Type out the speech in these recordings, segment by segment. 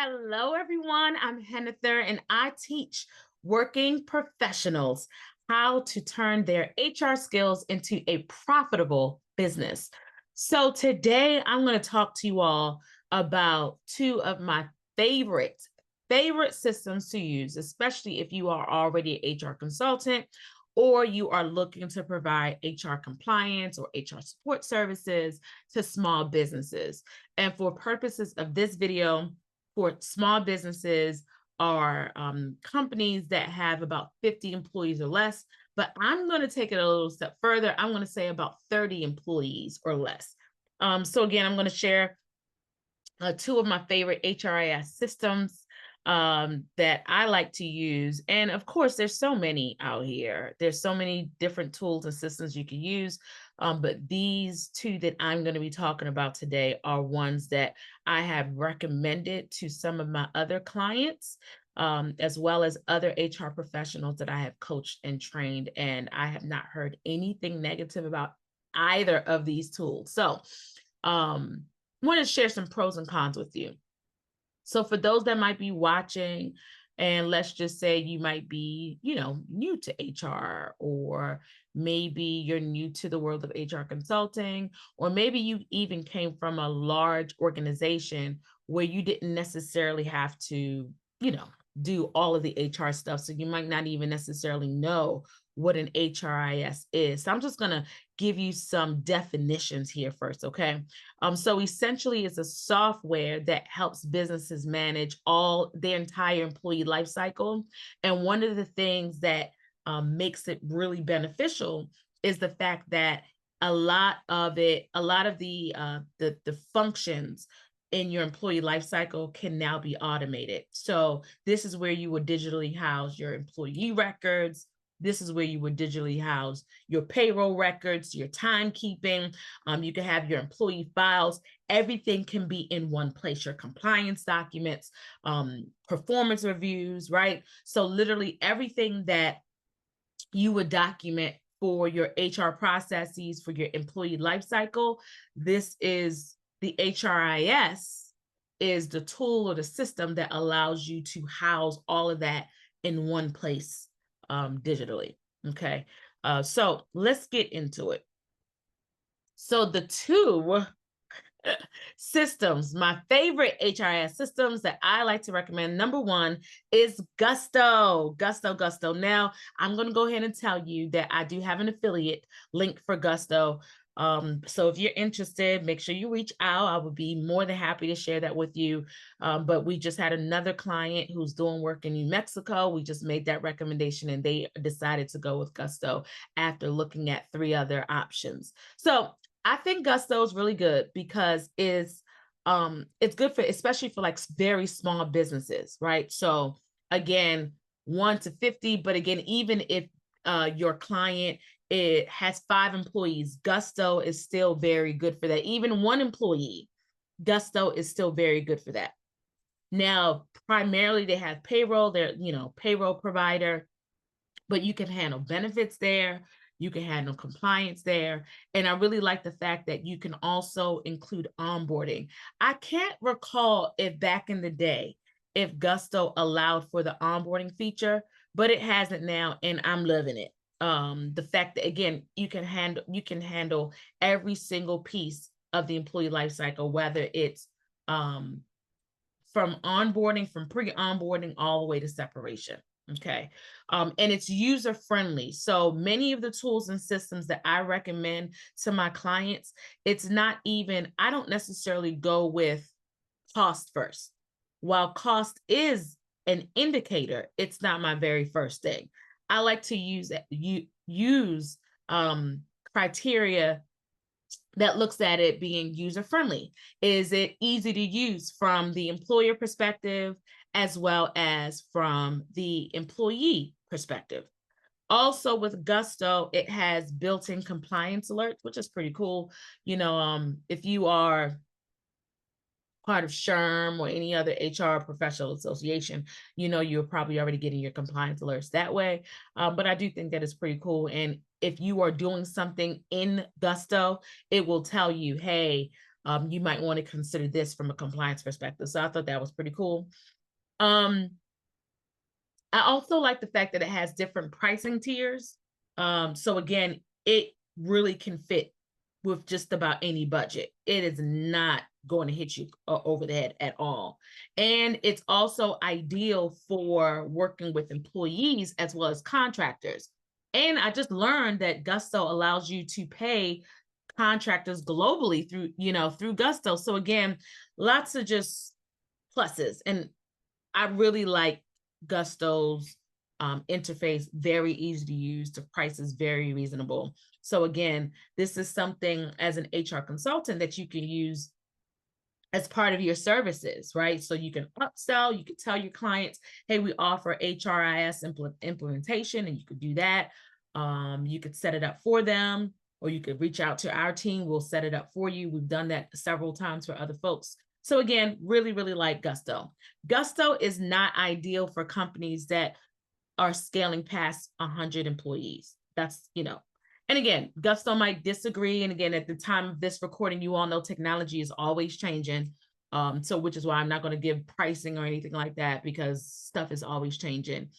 Hello, everyone. I'm Hennither, and I teach working professionals how to turn their HR skills into a profitable business. So, today I'm going to talk to you all about two of my favorite systems to use, especially if you are already an HR consultant or you are looking to provide HR compliance or HR support services to small businesses. And for purposes of this video, for small businesses are companies that have about 50 employees or less. But I'm going to take it a little step further. I'm going to say about 30 employees or less. So again, I'm going to share two of my favorite HRIS systems that I like to use. And of course, there's so many out here. There's so many different tools and systems you can use. But these two that I'm going to be talking about today are ones that I have recommended to some of my other clients, as well as other HR professionals that I have coached and trained. And I have not heard anything negative about either of these tools. So, I want to share some pros and cons with you. So for those that might be watching, and let's just say you might be, new to HR, or maybe you're new to the world of HR consulting, or maybe you even came from a large organization where you didn't necessarily have to, do all of the HR stuff. So you might not even necessarily know what an HRIS is. So I'm just going to give you some definitions here first, okay? So essentially, it's a software that helps businesses manage all their entire employee life cycle. And one of the things that makes it really beneficial is the fact that a lot of the functions in your employee life cycle can now be automated. So this is where you would digitally house your employee records. This is where you would digitally house your payroll records, your timekeeping. You can have your employee files. Everything can be in one place, your compliance documents, performance reviews, right? So literally everything that you would document for your HR processes, for your employee life cycle, this is the HRIS is the tool or the system that allows you to house all of that in one place digitally. Okay. So let's get into it. So the two systems, my favorite HRIS systems that I like to recommend, number one is Gusto. Gusto. Now, I'm going to go ahead and tell you that I do have an affiliate link for Gusto. So if you're interested, make sure you reach out. I would be more than happy to share that with you. But we just had another client who's doing work in New Mexico. We just made that recommendation and they decided to go with Gusto after looking at three other options. So I think Gusto is really good because it's good for, especially for like very small businesses, right? So again, 1 to 50, but again, even if your client it has 5 employees, Gusto is still very good for that. Even 1 employee, Gusto is still very good for that. Now, primarily they have payroll, they're, payroll provider, but you can handle benefits there. You can handle compliance there. And I really like the fact that you can also include onboarding. I can't recall if back in the day, if Gusto allowed for the onboarding feature, but it hasn't now, and I'm loving it. The fact that again, you can handle every single piece of the employee life cycle, whether it's from onboarding, from pre-onboarding all the way to separation. Okay. And it's user friendly. So many of the tools and systems that I recommend to my clients, it's not even, I don't necessarily go with cost first. While cost is an indicator, it's not my very first thing. I like to use criteria that looks at it being user friendly. Is it easy to use from the employer perspective as well as from the employee perspective? Also with Gusto, it has built-in compliance alerts, which is pretty cool. If you are part of SHRM or any other HR professional association, you're probably already getting your compliance alerts that way. But I do think that it's pretty cool. And if you are doing something in Gusto, it will tell you, hey, you might want to consider this from a compliance perspective. So I thought that was pretty cool. I also like the fact that it has different pricing tiers. So again, it really can fit with just about any budget. It is not going to hit you over the head at all. And it's also ideal for working with employees as well as contractors. And I just learned that Gusto allows you to pay contractors globally through, through Gusto. So again, lots of just pluses. And I really like Gusto's interface, very easy to use. The price is very reasonable. So again, this is something as an HR consultant that you can use as part of your services, right? So you can upsell, you could tell your clients, hey, we offer HRIS implementation, and you could do that. You could set it up for them, or you could reach out to our team. We'll set it up for you. We've done that several times for other folks. So again, really, really like Gusto. Gusto is not ideal for companies that are scaling past 100 employees. That's, and again, Gusto might disagree. And again, at the time of this recording, you all know technology is always changing. So which is why I'm not going to give pricing or anything like that, because stuff is always changing.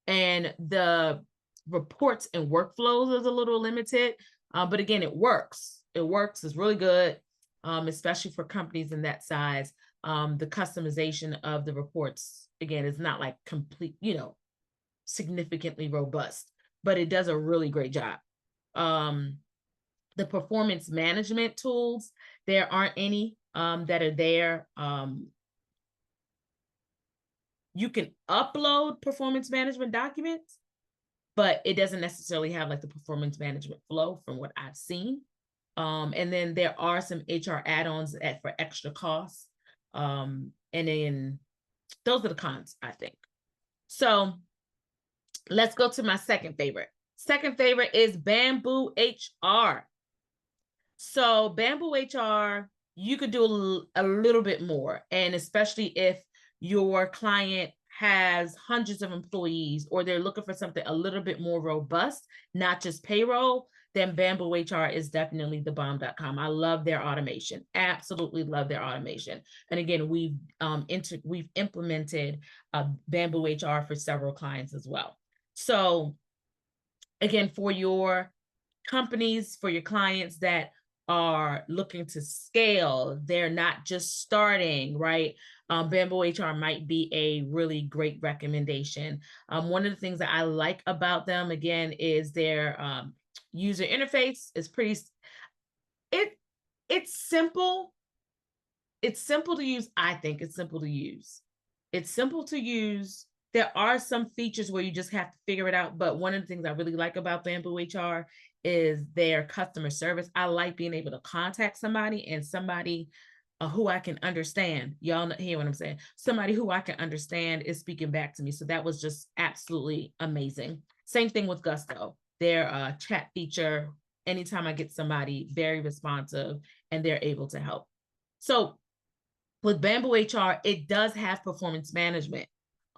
And the reports and workflows is a little limited. But again, it works. It works. It's really good, especially for companies in that size. The customization of the reports, again, is not like complete, significantly robust, but it does a really great job. The performance management tools, there aren't any that are there. You can upload performance management documents, but it doesn't necessarily have like the performance management flow from what I've seen. And then there are some HR add-ons for extra costs. And then those are the cons, I think. So let's go to my second favorite. Second favorite is Bamboo HR. So Bamboo HR, you could do a little bit more. And especially if your client has hundreds of employees, or they're looking for something a little bit more robust, not just payroll, then Bamboo HR is definitely the bomb.com. I love their automation. Absolutely love their automation. And again, we've implemented Bamboo HR for several clients as well. So again, for your companies, for your clients that are looking to scale, they're not just starting, right? Bamboo HR might be a really great recommendation. One of the things that I like about them, again, is their user interface is pretty, it's simple. It's simple to use. I think it's simple to use. It's simple to use. There are some features where you just have to figure it out. But one of the things I really like about Bamboo HR is their customer service. I like being able to contact somebody, and somebody who I can understand. Y'all hear what I'm saying? Somebody who I can understand is speaking back to me. So that was just absolutely amazing. Same thing with Gusto. Their chat feature, anytime I get somebody, very responsive, and they're able to help. So with Bamboo HR, it does have performance management.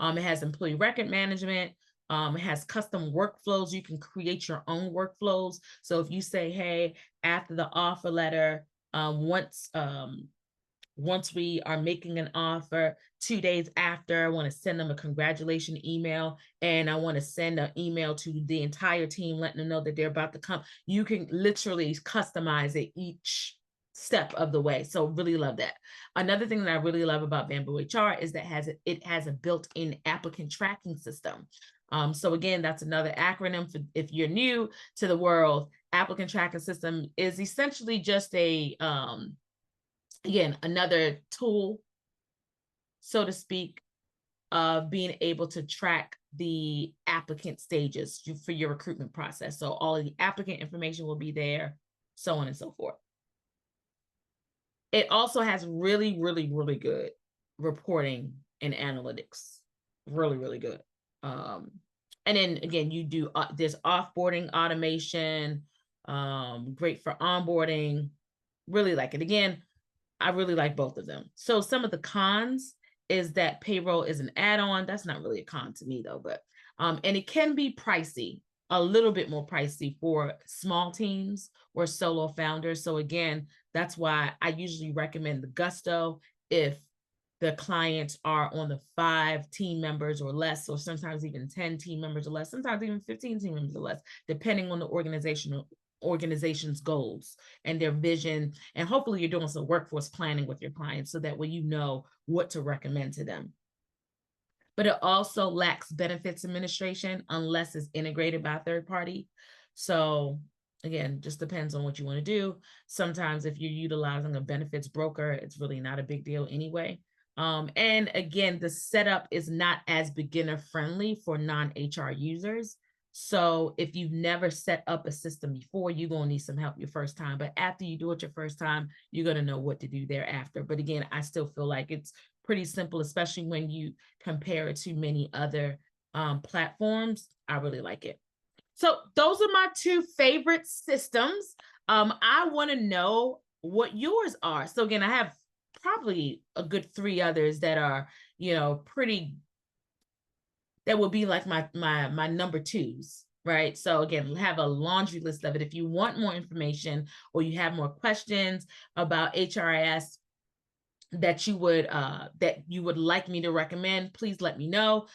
It has employee record management. It has custom workflows. You can create your own workflows. So if you say, hey, after the offer letter, once we are making an offer, 2 days after, I want to send them a congratulation email, and I want to send an email to the entire team, letting them know that they're about to come. You can literally customize it each step of the way. So really love that. Another thing that I really love about Bamboo HR is that it has a built-in applicant tracking system. So again, that's another acronym for if you're new to the world. Applicant tracking system is essentially just a again, another tool, so to speak, of being able to track the applicant stages for your recruitment process. So all of the applicant information will be there, so on and so forth. It also has really, really, really good reporting and analytics. Really, really good. And then again, you do there's offboarding automation, great for onboarding. Really like it. Again, I really like both of them. So some of the cons is that payroll is an add-on. That's not really a con to me though, but and it can be pricey. a little bit more pricey for small teams or solo founders. So again, that's why I usually recommend the Gusto if the clients are on the 5 team members or less, or sometimes even 10 team members or less, sometimes even 15 team members or less, depending on the organization's goals and their vision. And hopefully you're doing some workforce planning with your clients so that way you know what to recommend to them. But it also lacks benefits administration unless it's integrated by a third party. So again, just depends on what you want to do. Sometimes if you're utilizing a benefits broker, it's really not a big deal anyway. And again, the setup is not as beginner friendly for non-HR users. So if you've never set up a system before, you're going to need some help your first time. But after you do it your first time, you're going to know what to do thereafter. But again, I still feel like it's pretty simple, especially when you compare it to many other platforms. I really like it. So those are my 2 favorite systems. I want to know what yours are. So again, I have probably a good 3 others that are, pretty, that would be like my number 2s, right? So again, have a laundry list of it. If you want more information or you have more questions about HRIS that you would like me to recommend, please let me know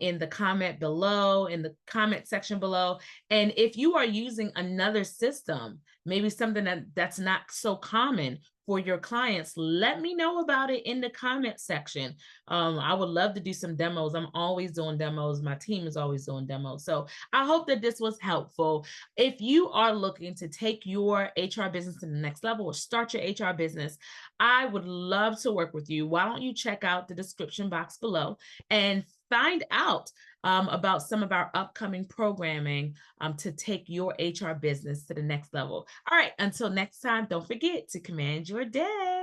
in the comment below, in the comment section below. And if you are using another system, maybe something that's not so common for your clients, let me know about it in the comment section. I would love to do some demos. I'm always doing demos. My team is always doing demos. So I hope that this was helpful. If you are looking to take your HR business to the next level or start your HR business, I would love to work with you. Why don't you check out the description box below and find out about some of our upcoming programming to take your HR business to the next level. All right, until next time, don't forget to command your day.